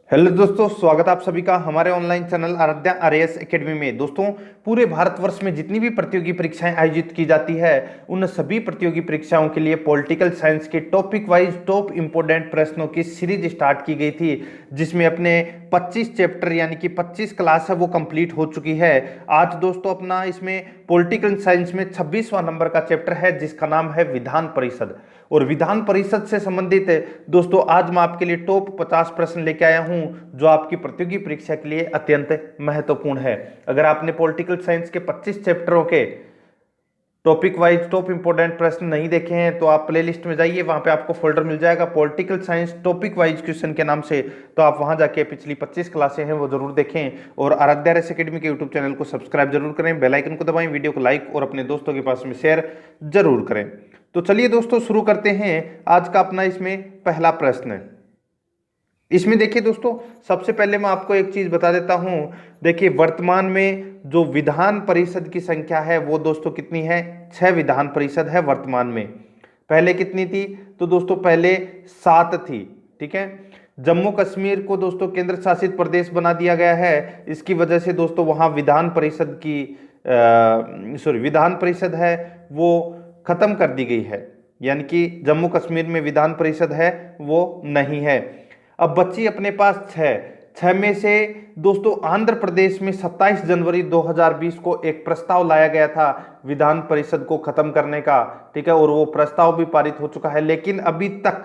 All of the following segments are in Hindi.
हेलो दोस्तों, स्वागत है आप सभी का हमारे online channel Aaradhya RAS academy में। दोस्तों, पूरे भारतवर्ष में जितनी भी प्रतियोगी परीक्षाएं आयोजित की जाती है उन सभी प्रतियोगी परीक्षाओं के लिए पॉलिटिकल साइंस के टॉपिक वाइज टॉप इंपोर्टेंट प्रश्नों की सीरीज स्टार्ट की गई थी, जिसमें अपने 25 चैप्टर यानी कि 25 क्लास है वो कंप्लीट हो चुकी है। आज दोस्तों अपना इसमें पॉलिटिकल साइंस में 26वां नंबर का चैप्टर है, जिसका नाम है विधान परिषद। और विधान परिषद से संबंधित दोस्तों आज मैं आपके लिए टॉप 50 प्रश्न लेके आया हूं, जो आपकी प्रतियोगी परीक्षा के लिए अत्यंत महत्वपूर्ण है। अगर आपने पॉलिटिकल साइंस के 25 चैप्टरों के टॉपिक वाइज टॉप इंपोर्टेंट प्रश्न नहीं देखे हैं तो आप प्लेलिस्ट में जाइए, वहां पे आपको फोल्डर मिल जाएगा political science topic wise question के नाम से। तो आप वहां जाके पिछली 25 क्लासें हैं वो जरूर देखें और आराध्या आरएएस एकेडमी के यूट्यूब चैनल को सब्सक्राइब जरूर करें, बेल आइकन को दबाएं, वीडियो को लाइक और अपने दोस्तों के पास में शेयर जरूर करें। तो चलिए दोस्तों शुरू करते हैं आज का अपना इसमें पहला प्रश्न। इसमें देखिए दोस्तों, सबसे पहले मैं आपको एक चीज बता देता हूं। देखिए, वर्तमान में जो विधान परिषद की संख्या है वो दोस्तों कितनी है? 6 विधान परिषद है वर्तमान में। पहले कितनी थी? तो दोस्तों पहले 7 थी। ठीक है, जम्मू कश्मीर को दोस्तों केंद्र शासित प्रदेश बना दिया गया है, इसकी वजह से दोस्तों वहां विधान परिषद की विधान परिषद है वो खत्म कर दी गई है, यानी कि जम्मू कश्मीर में विधान परिषद है वो नहीं है। अब बच्ची अपने पास 6 में से दोस्तों आंध्र प्रदेश में 27 जनवरी 2020 को एक प्रस्ताव लाया गया था विधान परिषद को खत्म करने का। ठीक है, और वो प्रस्ताव भी पारित हो चुका है, लेकिन अभी तक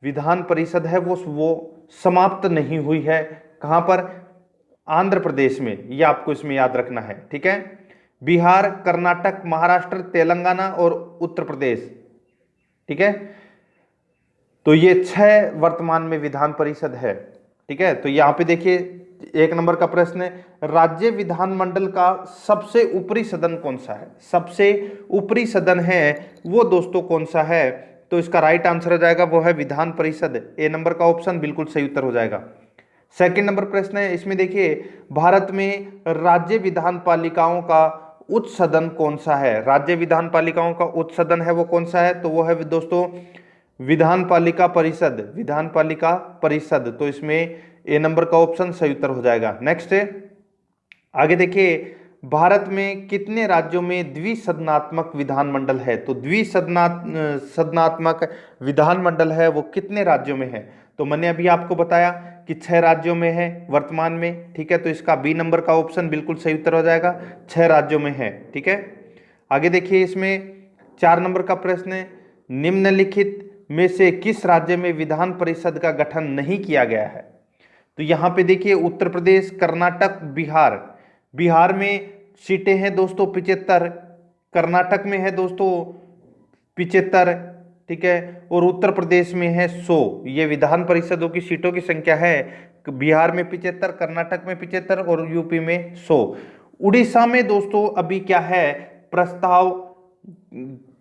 विधान परिषद है वो समाप्त नहीं हुई है। कहां पर? आंध्र प्रदेश में, ये आपको इसमें याद रखना है। ठीक है, बिहार, कर्नाटक, महाराष्ट्र, तेलंगाना और उत्तर प्रदेश। ठीक है, तो ये 6 वर्तमान में विधान परिषद है। ठीक है, तो यहां पे देखिए एक नंबर का प्रश्न है, राज्य विधानमंडल का सबसे ऊपरी सदन कौन सा है? सबसे ऊपरी सदन है वो दोस्तों कौन सा है? तो इसका राइट आंसर हो जाएगा वो है विधान परिषद। ए नंबर का ऑप्शन बिल्कुल सही उत्तर हो जाएगा। सेकंड नंबर प्रश्न है, इसमें देखिए भारत में राज्य विधान पालिकाओं का उच्च सदन कौन सा है? राज्य विधान पालिकाओं का उच्च सदन है वो कौन सा है? तो वो है दोस्तों विधान पालिका परिषद। विधान पालिका परिषद, तो इसमें ए नंबर का ऑप्शन सही उत्तर हो जाएगा। नेक्स्ट आगे देखिए, भारत में कितने राज्यों में द्विसदनात्मक विधानमंडल है? तो सदनात्मक विधानमंडल है वो कितने राज्यों में है? तो मैंने अभी आपको बताया कि 6 राज्यों में है वर्तमान में। ठीक है, तो इसका बी नंबर का ऑप्शन बिल्कुल सही उत्तर हो जाएगा, 6 राज्यों में है। ठीक है, आगे देखिए इसमें 4 नंबर का प्रश्न है, निम्नलिखित में से किस राज्य में विधान परिषद का गठन नहीं किया गया है? तो यहां पे देखिए उत्तर प्रदेश, कर्नाटक, बिहार। बिहार में सीटें हैं दोस्तों 75, कर्नाटक में है दोस्तों 75। ठीक है, और उत्तर प्रदेश में है 100। ये विधान परिषदों की सीटों की संख्या है। बिहार में 75, कर्नाटक में 75 और यूपी में 100। उड़ीसा में दोस्तों अभी क्या है, प्रस्ताव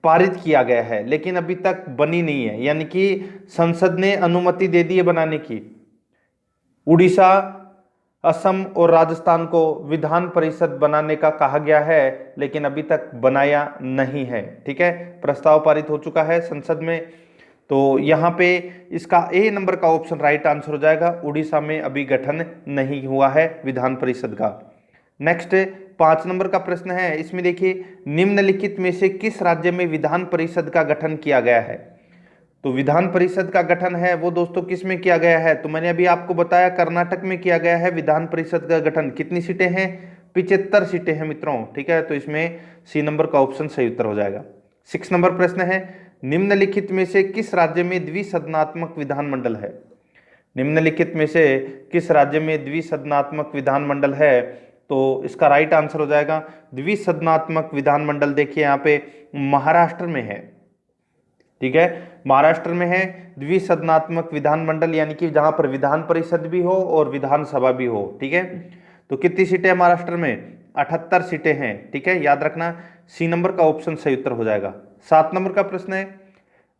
पारित किया गया है लेकिन अभी तक बनी नहीं है, यानी कि संसद ने अनुमति दे दी है बनाने की। उड़ीसा, असम और राजस्थान को विधान परिषद बनाने का कहा गया है लेकिन अभी तक बनाया नहीं है। ठीक है, प्रस्ताव पारित हो चुका है संसद में, तो यहां पे इसका ए नंबर का ऑप्शन राइट आंसर हो जाएगा। उड़ीसा में अभी गठन नहीं हुआ है विधान परिषद का। नेक्स्ट 5 नंबर का प्रश्न है, इसमें देखिए निम्नलिखित में से किस राज्य में विधान परिषद का गठन किया गया है? तो विधान परिषद का गठन है वो दोस्तों किस में किया गया है? तो मैंने अभी आपको बताया कर्नाटक में किया गया है विधान परिषद का गठन। कितनी सीटें हैं? 75 सीटें हैं मित्रों। ठीक है, तो इसमें सी नंबर का ऑप्शन सही उत्तर हो जाएगा। 6 नंबर प्रश्न है, निम्नलिखित में से किस राज्य में द्विसदनात्मक विधानमंडल है? निम्नलिखित में से किस राज्य में द्विसदनात्मक विधानमंडल है? तो इसका राइट आंसर हो जाएगा द्विसदनात्मक विधानमंडल देखिए यहाँ पे महाराष्ट्र में है। ठीक है, महाराष्ट्र में है द्विसदनात्मक विधानमंडल, यानी कि जहां पर विधान परिषद भी हो और विधानसभा भी हो। ठीक है, तो कितनी सीटें हैं महाराष्ट्र में? 78 सीटें हैं। ठीक है, याद रखना सी नंबर का ऑप्शन सही उत्तर हो जाएगा। 7 नंबर का प्रश्न है,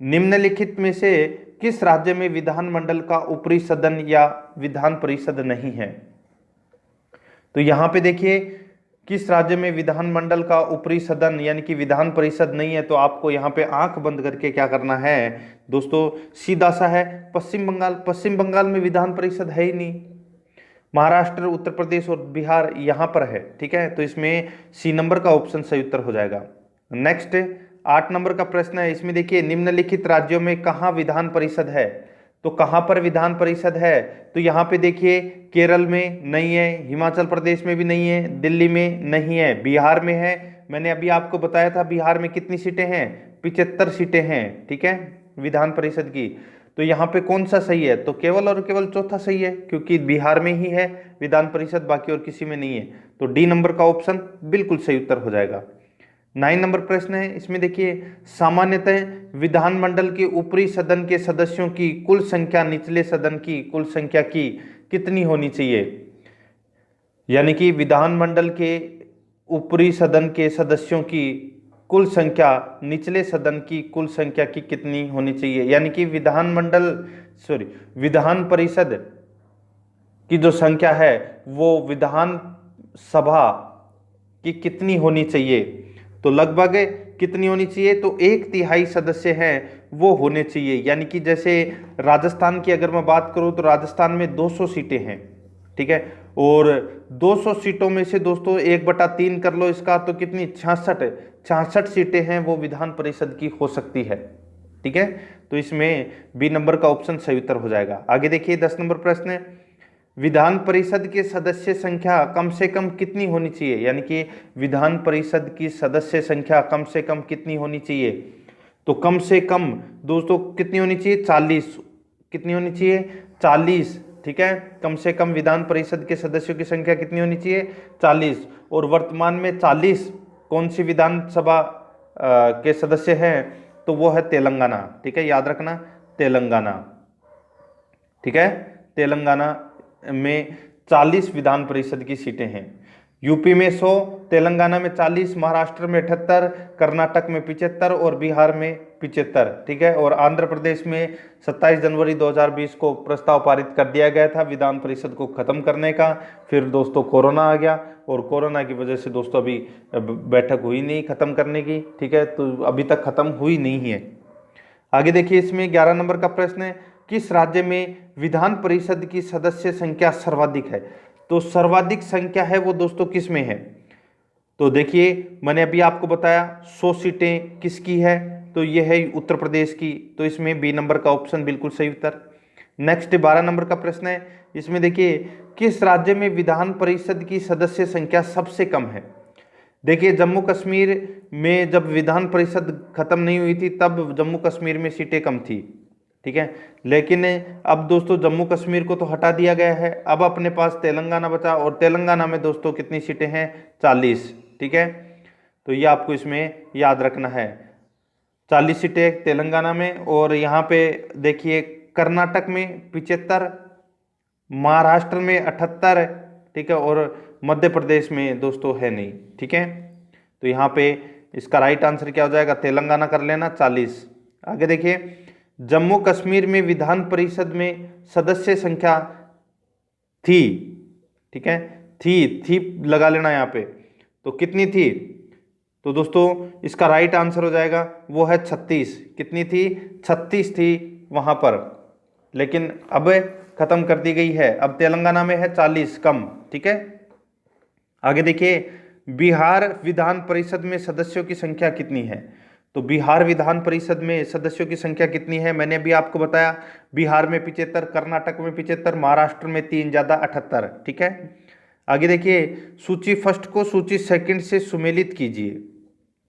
निम्नलिखित में से किस राज्य में विधानमंडल का ऊपरी सदन या विधान परिषद नहीं है? तो यहां पे देखिए किस राज्य में विधानमंडल का ऊपरी सदन यानी कि विधान परिषद नहीं है, तो आपको यहाँ पे आंख बंद करके क्या करना है दोस्तों, सीधा सा है पश्चिम बंगाल। पश्चिम बंगाल में विधान परिषद है ही नहीं। महाराष्ट्र, उत्तर प्रदेश और बिहार यहाँ पर है। ठीक है, तो इसमें सी नंबर का ऑप्शन सही उत्तर हो जाएगा। नेक्स्ट 8 नंबर का प्रश्न है, इसमें देखिए निम्नलिखित राज्यों में कहाँ विधान परिषद है। तो कहाँ पर विधान परिषद है, तो यहाँ पे देखिए केरल में नहीं है, हिमाचल प्रदेश में भी नहीं है, दिल्ली में नहीं है, बिहार में है। मैंने अभी आपको बताया था बिहार में कितनी सीटें हैं, 75 सीटें हैं। ठीक है, विधान परिषद की। तो यहाँ पे कौन सा सही है, तो केवल और केवल चौथा सही है, क्योंकि बिहार में ही है विधान परिषद, बाकी और किसी में नहीं है। तो डी नंबर का ऑप्शन बिल्कुल सही उत्तर हो जाएगा। 9 नंबर प्रश्न है, इसमें देखिए सामान्यतः विधानमंडल के ऊपरी सदन के सदस्यों की कुल संख्या निचले सदन की कुल संख्या की कितनी होनी चाहिए। यानी कि विधानमंडल के ऊपरी सदन के सदस्यों की कुल संख्या निचले सदन की कुल संख्या की कितनी होनी चाहिए। यानी कि विधान परिषद की जो संख्या है वो विधान सभा की कितनी होनी चाहिए। तो लगभग कितनी होनी चाहिए, तो 1/3 सदस्य हैं वो होने चाहिए। यानी कि जैसे राजस्थान की अगर मैं बात करूं तो राजस्थान में 200 सीटें हैं। ठीक है, और 200 सीटों में से दोस्तों 1/3 कर लो इसका, तो कितनी 66 सीटें हैं वो विधान परिषद की हो सकती है। ठीक है, तो इसमें बी नंबर का ऑप्शन सही उत्तर हो जाएगा। आगे देखिए 10 नंबर प्रश्न है, विधान परिषद के सदस्य संख्या कम से कम कितनी होनी चाहिए। यानी कि विधान परिषद की सदस्य संख्या कम से कम कितनी होनी चाहिए। तो कम से कम दोस्तों कितनी होनी चाहिए, 40। कितनी होनी चाहिए, 40। ठीक है, कम से कम विधान परिषद के सदस्यों की संख्या कितनी होनी चाहिए, 40। और वर्तमान में 40 कौन सी विधानसभा के सदस्य हैं, तो वो है तेलंगाना। ठीक है, याद रखना तेलंगाना। ठीक है, तेलंगाना में 40 विधान परिषद की सीटें हैं। यूपी में 100, तेलंगाना में 40, महाराष्ट्र में 78, कर्नाटक में 75 और बिहार में 75। ठीक है, और आंध्र प्रदेश में 27 जनवरी 2020 को प्रस्ताव पारित कर दिया गया था विधान परिषद को खत्म करने का। फिर दोस्तों कोरोना आ गया और कोरोना की वजह से दोस्तों अभी बैठक हुई नहीं खत्म करने की। ठीक है, तो अभी तक खत्म हुई नहीं है। आगे देखिए इसमें 11 नंबर का प्रश्न है, किस राज्य में विधान परिषद की सदस्य संख्या सर्वाधिक है। तो सर्वाधिक संख्या है वो दोस्तों किस में है, तो देखिए मैंने अभी आपको बताया 100 सीटें किसकी है, तो ये है उत्तर प्रदेश की। तो इसमें बी नंबर का ऑप्शन बिल्कुल सही उत्तर। नेक्स्ट 12 नंबर का प्रश्न है, इसमें देखिए किस राज्य में विधान परिषद की सदस्य संख्या सबसे कम है। देखिए जम्मू कश्मीर में जब विधान परिषद खत्म नहीं हुई थी तब जम्मू कश्मीर में सीटें कम थी। ठीक है, लेकिन अब दोस्तों जम्मू कश्मीर को तो हटा दिया गया है, अब अपने पास तेलंगाना बचा और तेलंगाना में दोस्तों कितनी सीटें हैं, 40। ठीक है, तो ये आपको इसमें याद रखना है, 40 सीटें तेलंगाना में। और यहाँ पे देखिए कर्नाटक में 75, महाराष्ट्र में 78। ठीक है, और मध्य प्रदेश में दोस्तों है नहीं। ठीक है, तो यहाँ पे इसका राइट आंसर क्या हो जाएगा, तेलंगाना कर लेना 40। आगे देखिए जम्मू कश्मीर में विधान परिषद में सदस्य संख्या थी। ठीक है, थी लगा लेना यहाँ पे, तो कितनी थी, तो दोस्तों इसका राइट आंसर हो जाएगा वो है 36। कितनी थी, 36 थी वहां पर, लेकिन अब खत्म कर दी गई है। अब तेलंगाना में है 40 कम। ठीक है, आगे देखिए बिहार विधान परिषद में सदस्यों की संख्या कितनी है। तो बिहार विधान परिषद में सदस्यों की संख्या कितनी है, मैंने अभी आपको बताया बिहार में 75, कर्नाटक में 75, महाराष्ट्र में 3 ज़्यादा 78। ठीक है, आगे देखिए सूची फर्स्ट को सूची सेकंड से सुमेलित कीजिए।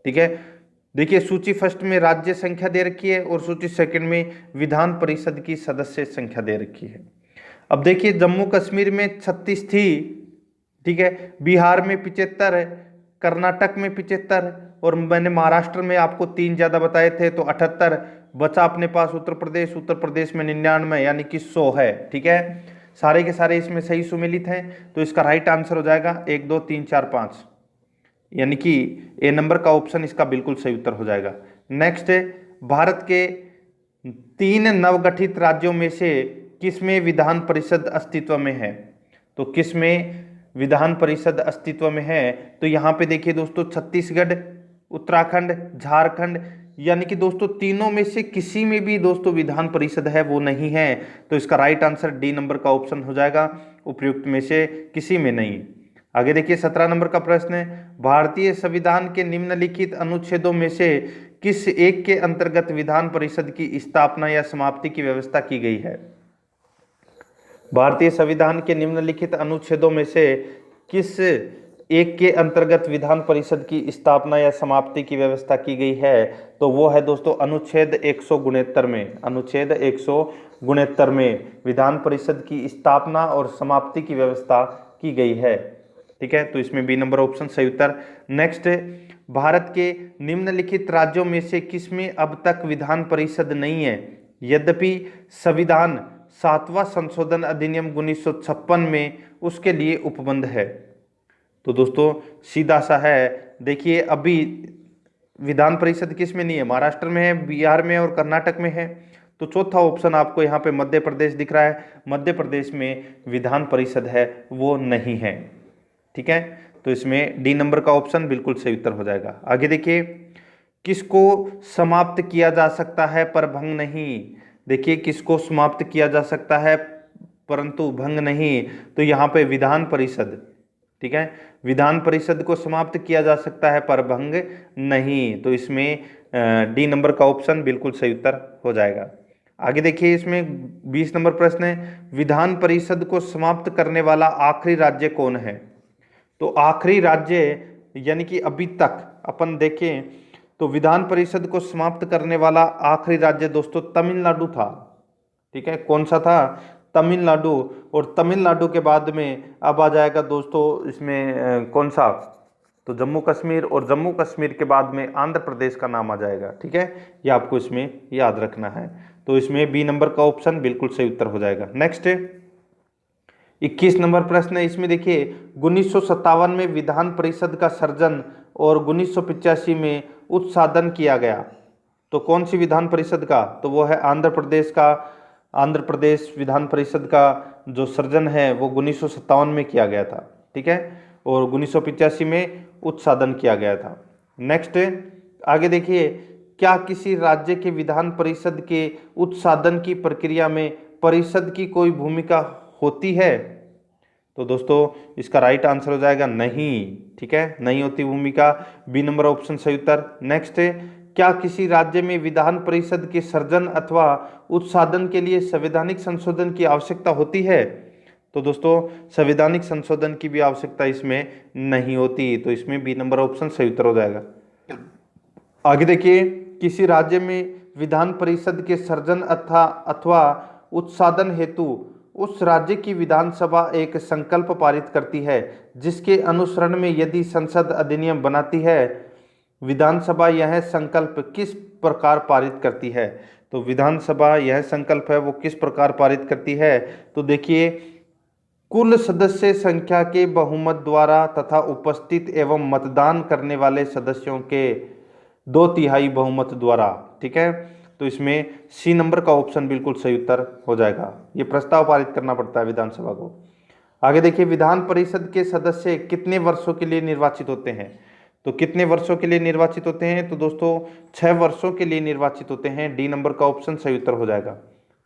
ठीक है, देखिए सूची फर्स्ट में राज्य संख्या दे रखी है और सूची सेकंड में विधान परिषद की सदस्य संख्या दे रखी है। अब देखिए जम्मू कश्मीर में 36 थी। ठीक है, बिहार में 75, कर्नाटक में 75 और मैंने महाराष्ट्र में आपको 3 ज़्यादा बताए थे तो 78 बचा अपने पास। उत्तर प्रदेश में 99 यानी कि 100 है। ठीक है, सारे के सारे इसमें सही सुमेलित हैं, तो इसका राइट आंसर हो जाएगा 1 2 3 4 5, यानी कि ए नंबर का ऑप्शन इसका बिल्कुल सही उत्तर हो जाएगा। नेक्स्ट है भारत के 3 नवगठित राज्यों में से किसमें विधान परिषद अस्तित्व में है। तो किसमें विधान परिषद अस्तित्व में है, तो यहाँ पे देखिए दोस्तों छत्तीसगढ़, उत्तराखंड, झारखंड यानी कि दोस्तों तीनों में से किसी में भी दोस्तों विधान परिषद है वो नहीं है। तो इसका राइट आंसर डी नंबर का ऑप्शन हो जाएगा, उपयुक्त में से किसी में नहीं। आगे देखिए 17 नंबर का प्रश्न है, भारतीय संविधान के निम्नलिखित अनुच्छेदों में से किस एक के अंतर्गत विधान परिषद की स्थापना या समाप्ति की व्यवस्था की गई है। भारतीय संविधान के निम्नलिखित अनुच्छेदों में से किस एक के अंतर्गत विधान परिषद की स्थापना या समाप्ति की व्यवस्था की गई है। तो वो है दोस्तों अनुच्छेद 169 में, अनुच्छेद 169 में विधान परिषद की स्थापना और समाप्ति की व्यवस्था की गई है। ठीक है, तो इसमें बी नंबर ऑप्शन सही उत्तर। नेक्स्ट, भारत के निम्नलिखित राज्यों में से किसमें अब तक विधान परिषद नहीं है, यद्यपि संविधान 7वां संशोधन अधिनियम 1956 में उसके लिए उपबंध है। तो दोस्तों सीधा सा है, देखिए अभी विधान परिषद किस में नहीं है, महाराष्ट्र में है, बिहार में और कर्नाटक में है। तो चौथा ऑप्शन आपको यहाँ पे मध्य प्रदेश दिख रहा है, मध्य प्रदेश में विधान परिषद है वो नहीं है। ठीक है, तो इसमें डी नंबर का ऑप्शन बिल्कुल सही उत्तर हो जाएगा। आगे देखिए, किसको समाप्त किया जा सकता है पर भंग नहीं। देखिए किसको समाप्त किया जा सकता है परंतु भंग नहीं, तो यहाँ पे विधान परिषद। ठीक है, विधान परिषद को समाप्त किया जा सकता है पर भंग नहीं, तो इसमें डी नंबर का ऑप्शन बिल्कुल सही उत्तर हो जाएगा। आगे देखिए इसमें 20 नंबर प्रश्न है, विधान परिषद को समाप्त करने वाला आखिरी राज्य कौन है। तो आखिरी राज्य यानी कि अभी तक अपन देखें तो विधान परिषद को समाप्त करने वाला आखिरी राज्य दोस्तों तमिलनाडु था। ठीक है, कौन सा था, तमिलनाडु। और तमिलनाडु के बाद में अब आ जाएगा दोस्तों इसमें कौन सा, तो जम्मू कश्मीर, और जम्मू कश्मीर के बाद में आंध्र प्रदेश का नाम आ जाएगा। ठीक है, ये आपको इसमें याद रखना है। तो इसमें बी नंबर का ऑप्शन बिल्कुल सही उत्तर हो जाएगा। नेक्स्ट 21 नंबर प्रश्न है, इसमें देखिए 1957 में विधान परिषद का सृजन और 1985 में उत्साधन किया गया। तो कौन सी विधान परिषद का, तो वो है आंध्र प्रदेश का। आंध्र प्रदेश विधान परिषद का जो सृजन है वो 1957 में किया गया था। ठीक है, और 1985 में उत्साधन किया गया था। नेक्स्ट आगे देखिए, क्या किसी राज्य के विधान परिषद के उत्साधन की प्रक्रिया में परिषद की कोई भूमिका होती है। तो दोस्तों इसका राइट आंसर हो जाएगा नहीं। ठीक है, नहीं होती भूमिका, बी नंबर ऑप्शन सही उत्तर। नेक्स्ट है, क्या किसी राज्य में विधान परिषद के सृजन अथवा उत्साधन के लिए संवैधानिक संशोधन की आवश्यकता होती है। तो दोस्तों संवैधानिक संशोधन की भी आवश्यकता इसमें नहीं होती, तो इसमें बी नंबर ऑप्शन सही उत्तर हो जाएगा। आगे देखिए, किसी राज्य में विधान परिषद के सृजन अथवा उत्साधन हेतु उस राज्य की विधानसभा एक संकल्प पारित करती है, जिसके अनुसरण में यदि संसद अधिनियम बनाती है, विधानसभा यह संकल्प किस प्रकार पारित करती है। तो विधानसभा यह संकल्प है वो किस प्रकार पारित करती है। तो देखिए, कुल सदस्य संख्या के बहुमत द्वारा तथा उपस्थित एवं मतदान करने वाले सदस्यों के 2/3 बहुमत द्वारा। ठीक है, तो इसमें सी नंबर का ऑप्शन बिल्कुल सही उत्तर हो जाएगा। ये प्रस्ताव पारित करना पड़ता है विधानसभा को। आगे देखिए, विधान परिषद के सदस्य कितने वर्षों के लिए निर्वाचित होते हैं। तो कितने वर्षों के लिए निर्वाचित होते हैं, तो दोस्तों 6 वर्षों के लिए निर्वाचित होते हैं। डी नंबर का ऑप्शन सही उत्तर हो जाएगा।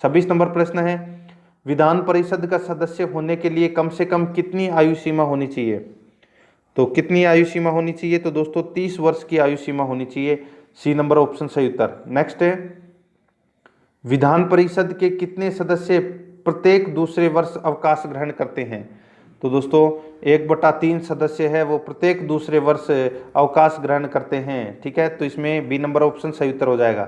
26 नंबर प्रश्न है, विधान परिषद का सदस्य होने के लिए कम से कम कितनी आयु सीमा होनी चाहिए। तो कितनी आयु सीमा होनी चाहिए, तो दोस्तों 30 वर्ष की आयु सीमा होनी चाहिए। सी नंबर ऑप्शन सही उत्तर। नेक्स्ट है, विधान परिषद के कितने सदस्य प्रत्येक दूसरे वर्ष अवकाश ग्रहण करते हैं। तो दोस्तों 1/3 सदस्य है वो प्रत्येक दूसरे वर्ष अवकाश ग्रहण करते हैं। ठीक है, तो इसमें बी नंबर ऑप्शन सही उत्तर हो जाएगा,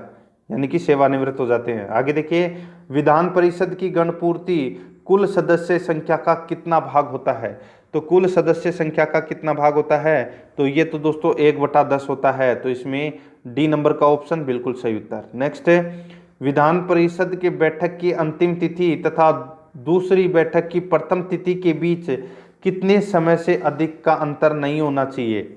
यानी कि सेवानिवृत्त हो जाते हैं। आगे देखिए, विधान परिषद की गणपूर्ति कुल सदस्य संख्या का कितना भाग होता है। तो कुल सदस्य संख्या का कितना भाग होता है, तो ये तो दोस्तों 1/10 होता है। तो इसमें डी नंबर का ऑप्शन बिल्कुल सही उत्तर। नेक्स्ट है, विधान परिषद के बैठक की अंतिम तिथि तथा दूसरी बैठक की प्रथम तिथि के बीच कितने समय से अधिक का अंतर नहीं होना चाहिए।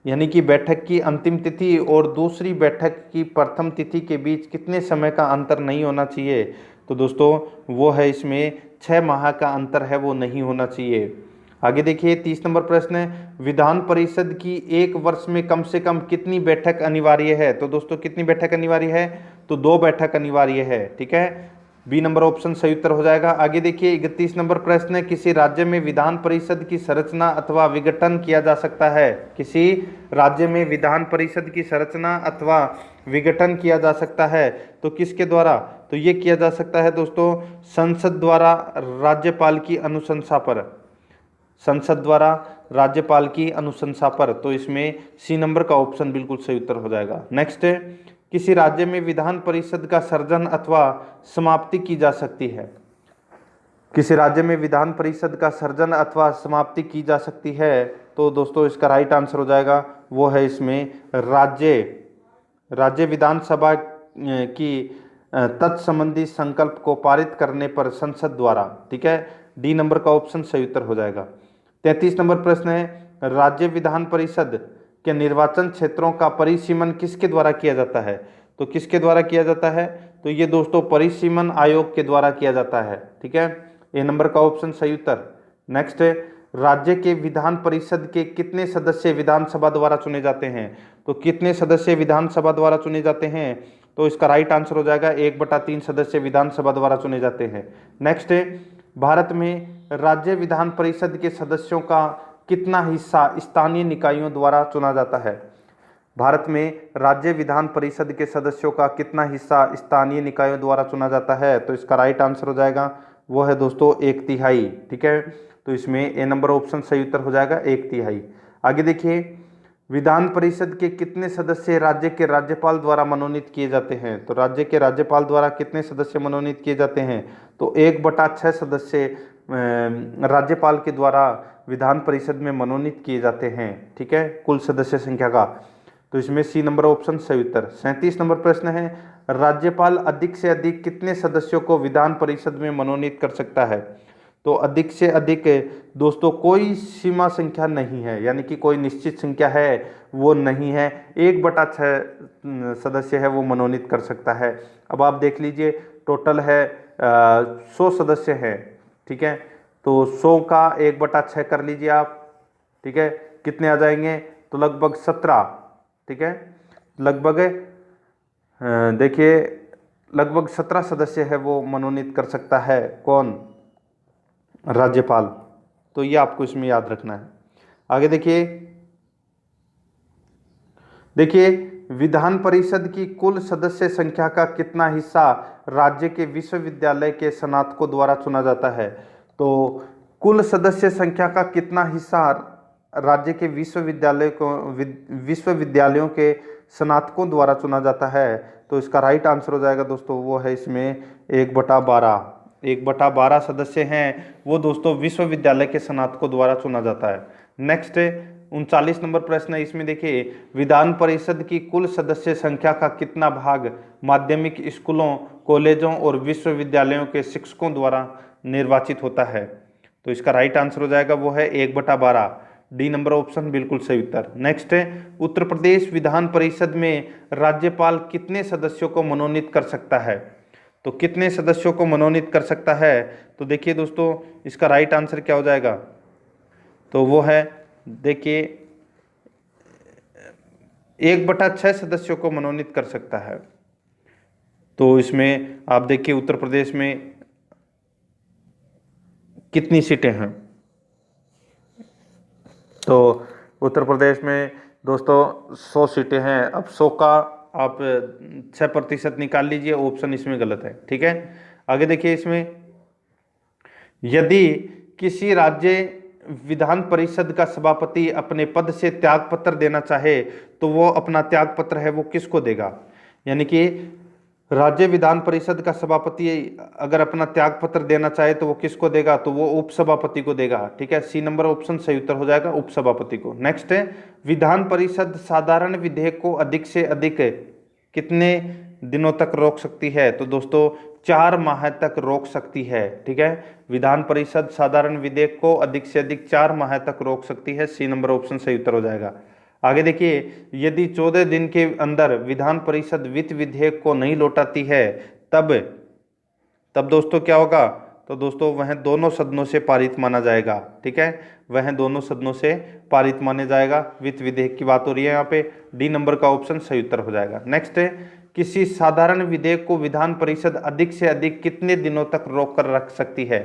यानी कि बैठक की अंतिम तिथि और दूसरी बैठक की प्रथम तिथि के बीच कितने समय का अंतर नहीं होना चाहिए। तो दोस्तों वो है इसमें 6 माह का अंतर है वो नहीं होना चाहिए। आगे देखिए 30 नंबर प्रश्न है, विधान परिषद की एक वर्ष में कम से कम कितनी बैठक अनिवार्य है? तो दोस्तों कितनी बैठक अनिवार्य है? तो 2 बैठक अनिवार्य है। ठीक है, बी नंबर ऑप्शन सही उत्तर हो जाएगा। आगे देखिए 31 नंबर प्रश्न है, किसी राज्य में विधान परिषद की संरचना अथवा विघटन किया जा सकता है? किसी राज्य में विधान परिषद की संरचना अथवा विघटन किया जा सकता है, तो किसके द्वारा? तो ये किया जा सकता है दोस्तों संसद द्वारा राज्यपाल की अनुशंसा पर, संसद द्वारा राज्यपाल की अनुशंसा पर। तो इसमें सी नंबर का ऑप्शन बिल्कुल सही उत्तर हो जाएगा। नेक्स्ट है, किसी राज्य में विधान परिषद का सृजन अथवा समाप्ति की जा सकती है? किसी राज्य में विधान परिषद का सृजन अथवा समाप्ति की जा सकती है, तो दोस्तों इसका राइट आंसर हो जाएगा वो है इसमें राज्य विधानसभा की तत्संबंधी संकल्प को पारित करने पर संसद द्वारा। ठीक है, डी नंबर का ऑप्शन सही उत्तर हो जाएगा। 33 नंबर प्रश्न है, राज्य विधान परिषद के निर्वाचन क्षेत्रों का परिसीमन किसके द्वारा किया जाता है? तो किसके द्वारा किया जाता है? तो ये दोस्तों परिसीमन आयोग के द्वारा किया जाता है। ठीक है, ए नंबर का ऑप्शन सही उत्तर। नेक्स्ट है, राज्य के विधान परिषद के कितने सदस्य विधानसभा द्वारा चुने जाते हैं? तो कितने सदस्य विधानसभा द्वारा चुने जाते हैं? तो इसका राइट आंसर हो जाएगा 1/3 सदस्य विधानसभा द्वारा चुने जाते हैं। नेक्स्ट है, भारत में राज्य विधान परिषद के सदस्यों का कितना हिस्सा स्थानीय निकायों द्वारा चुना जाता है? भारत में राज्य विधान परिषद के सदस्यों का कितना हिस्सा स्थानीय निकायों द्वारा चुना जाता है? तो इसका राइट आंसर हो जाएगा वो है दोस्तों 1/3। ठीक है, तो इसमें ए नंबर ऑप्शन सही उत्तर हो जाएगा 1/3। आगे देखिए, विधान परिषद के कितने सदस्य राज्य के राज्यपाल द्वारा मनोनीत किए जाते हैं? तो राज्य के राज्यपाल द्वारा कितने सदस्य मनोनीत किए जाते हैं? तो 1/6 सदस्य राज्यपाल के द्वारा विधान परिषद में मनोनीत किए जाते हैं। ठीक है, कुल सदस्य संख्या का। तो इसमें सी नंबर ऑप्शन सही उत्तर। 37 नंबर प्रश्न है, राज्यपाल अधिक से अधिक कितने सदस्यों को विधान परिषद में मनोनीत कर सकता है? तो अधिक से अधिक दोस्तों कोई सीमा संख्या नहीं है, यानी कि कोई निश्चित संख्या है वो नहीं है, 1/6 सदस्य है वो मनोनीत कर सकता है। अब आप देख लीजिए टोटल है 100 सदस्य हैं। ठीक है, तो 100 का 1/6 कर लीजिए आप। ठीक है, कितने आ जाएंगे? तो लगभग 17। ठीक है, लगभग देखिए लगभग 17 सदस्य है वो मनोनीत कर सकता है। कौन? राज्यपाल। तो ये आपको इसमें याद रखना है। आगे देखिए विधान परिषद की कुल सदस्य संख्या का कितना हिस्सा राज्य के विश्वविद्यालय के स्नातकों द्वारा चुना जाता है? तो कुल सदस्य संख्या का कितना हिस्सा राज्य के विश्वविद्यालयों के स्नातकों द्वारा चुना जाता है? तो इसका राइट आंसर हो जाएगा दोस्तों वो है इसमें 1/12। 1/12 सदस्य हैं वो दोस्तों विश्वविद्यालय के स्नातकों द्वारा चुना जाता है। नेक्स्ट 39 नंबर प्रश्न है, इसमें देखिए विधान परिषद की कुल सदस्य संख्या का कितना भाग माध्यमिक स्कूलों, कॉलेजों और विश्वविद्यालयों के शिक्षकों द्वारा निर्वाचित होता है? तो इसका राइट आंसर हो जाएगा वो है 1/12। डी नंबर ऑप्शन बिल्कुल सही उत्तर। नेक्स्ट है, उत्तर प्रदेश विधान परिषद में राज्यपाल कितने सदस्यों को मनोनीत कर सकता है? तो कितने सदस्यों को मनोनीत कर सकता है? तो देखिए दोस्तों इसका राइट आंसर क्या हो जाएगा? तो वो है देखिए 1/6 सदस्यों को मनोनीत कर सकता है। तो इसमें आप देखिए उत्तर प्रदेश में कितनी सीटें हैं? तो उत्तर प्रदेश में दोस्तों 100 सीटें हैं। अब 100 का आप 6% निकाल लीजिए, ऑप्शन इसमें गलत है। ठीक है, आगे देखिए इसमें यदि किसी राज्य विधान परिषद का सभापति अपने पद से त्यागपत्र देना चाहे तो वो अपना त्यागपत्र है वो किसको देगा? यानी कि राज्य विधान परिषद का सभापति अगर अपना त्यागपत्र देना चाहे तो वो किसको देगा? तो वो उपसभापति को देगा। ठीक है, सी नंबर ऑप्शन सही उत्तर हो जाएगा उपसभापति को। नेक्स्ट है, विधान परिषद साधारण विधेयक को अधिक से अधिक कितने दिनों तक रोक सकती है? तो दोस्तों 4 माह तक रोक सकती है। ठीक है, विधान परिषद साधारण विधेयक को अधिक से अधिक 4 माह तक रोक सकती है। सी नंबर ऑप्शन सही उत्तर हो जाएगा। आगे देखिए, यदि 14 दिन के अंदर विधान परिषद वित्त विधेयक को नहीं लौटाती है तब दोस्तों क्या होगा? तो दोस्तों वह दोनों सदनों से पारित माना जाएगा। ठीक है, वह दोनों सदनों से पारित माने जाएगा। वित्त विधेयक की बात हो रही है यहाँ पे। डी नंबर का ऑप्शन सही उत्तर हो जाएगा। नेक्स्ट है, किसी साधारण विधेयक को विधान परिषद अधिक से अधिक कितने दिनों तक रोक कर रख सकती है?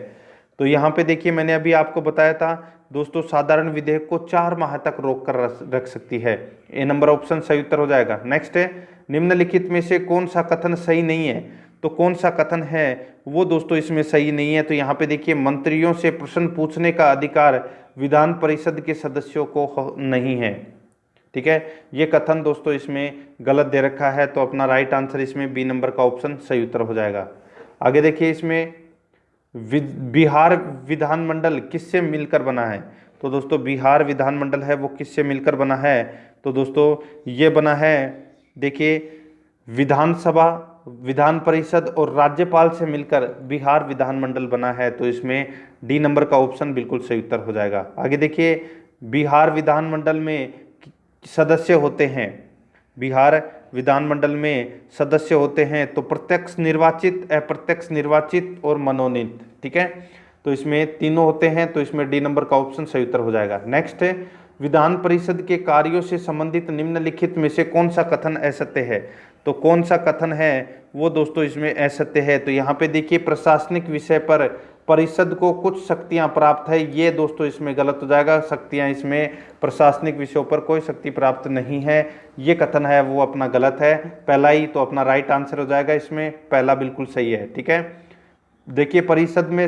तो यहाँ पे देखिए, मैंने अभी आपको बताया था दोस्तों, साधारण विधेयक को 4 माह तक रोक कर रख सकती है। ए नंबर ऑप्शन सही उत्तर हो जाएगा। नेक्स्ट है, निम्नलिखित में से कौन सा कथन सही नहीं है? तो कौन सा कथन है वो दोस्तों इसमें सही नहीं है? तो यहाँ पे देखिए, मंत्रियों से प्रश्न पूछने का अधिकार विधान परिषद के सदस्यों को नहीं है। ठीक है, ये कथन दोस्तों इसमें गलत दे रखा है, तो अपना राइट आंसर इसमें बी नंबर का ऑप्शन सही उत्तर हो जाएगा। आगे देखिए, इसमें बिहार विधानमंडल किससे मिलकर बना है? तो दोस्तों बिहार विधानमंडल है वो किससे मिलकर बना है? तो दोस्तों ये बना है, देखिए, विधानसभा, विधान परिषद और राज्यपाल से मिलकर बिहार विधानमंडल बना है। तो इसमें डी नंबर का ऑप्शन बिल्कुल सही उत्तर हो जाएगा। आगे देखिए, बिहार विधानमंडल में सदस्य होते हैं, बिहार विधानमंडल में सदस्य होते हैं तो प्रत्यक्ष निर्वाचित, अप्रत्यक्ष निर्वाचित और मनोनीत। ठीक है, तो इसमें तीनों होते हैं, तो इसमें डी नंबर का ऑप्शन सही उत्तर हो जाएगा। नेक्स्ट है, विधान परिषद के कार्यों से संबंधित निम्नलिखित में से कौन सा कथन असत्य है? तो कौन सा कथन है वो दोस्तों इसमें असत्य है? तो यहाँ पे देखिए, प्रशासनिक विषय पर परिषद को कुछ शक्तियां प्राप्त है, ये दोस्तों इसमें गलत हो जाएगा। शक्तियां इसमें प्रशासनिक विषयों पर कोई शक्ति प्राप्त नहीं है, ये कथन है वो अपना गलत है। पहला ही तो अपना राइट आंसर हो जाएगा, इसमें पहला बिल्कुल सही है। ठीक है, देखिए, परिषद में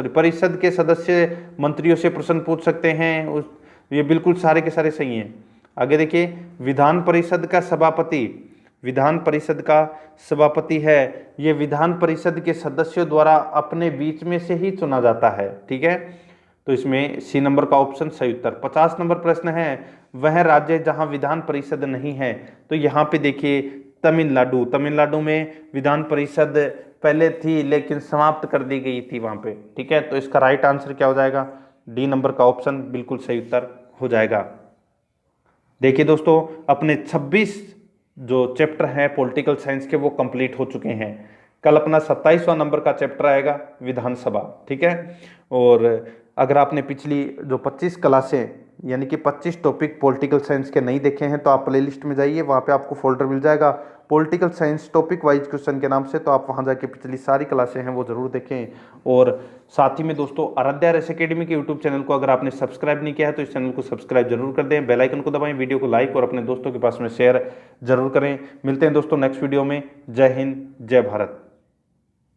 परिषद के सदस्य मंत्रियों से प्रश्न पूछ सकते हैं, ये बिल्कुल सारे के सारे सही हैं। आगे देखिए, विधान परिषद का सभापति, विधान परिषद का सभापति है, ये विधान परिषद के सदस्यों द्वारा अपने बीच में से ही चुना जाता है। ठीक है, तो इसमें सी नंबर का ऑप्शन सही उत्तर। 50 नंबर प्रश्न है, वह राज्य जहां विधान परिषद नहीं है? तो यहाँ पे देखिए, तमिलनाडु, तमिलनाडु में विधान परिषद पहले थी लेकिन समाप्त कर दी गई थी वहां पे। ठीक है, तो इसका राइट आंसर क्या हो जाएगा? डी नंबर का ऑप्शन बिल्कुल सही उत्तर हो जाएगा। देखिए दोस्तों, अपने 26 जो चैप्टर हैं पॉलिटिकल साइंस के वो कंप्लीट हो चुके हैं। कल अपना 27वां नंबर का चैप्टर आएगा विधानसभा। ठीक है, और अगर आपने पिछली जो 25 क्लासें यानी कि 25 टॉपिक पॉलिटिकल साइंस के नहीं देखे हैं तो आप प्लेलिस्ट में जाइए, वहाँ पे आपको फोल्डर मिल जाएगा political science topic wise question के नाम से, तो आप वहाँ जाके पिछली सारी क्लासें हैं वो जरूर देखें। और साथ ही में दोस्तों, आराध्या आरएस एकेडमी के यूट्यूब चैनल को अगर आपने सब्सक्राइब नहीं किया है तो इस चैनल को सब्सक्राइब जरूर कर दें, बेल आइकन को दबाएं, वीडियो को लाइक और अपने दोस्तों के पास में शेयर जरूर करें। मिलते हैं दोस्तों नेक्स्ट वीडियो में। जय हिंद, जय भारत।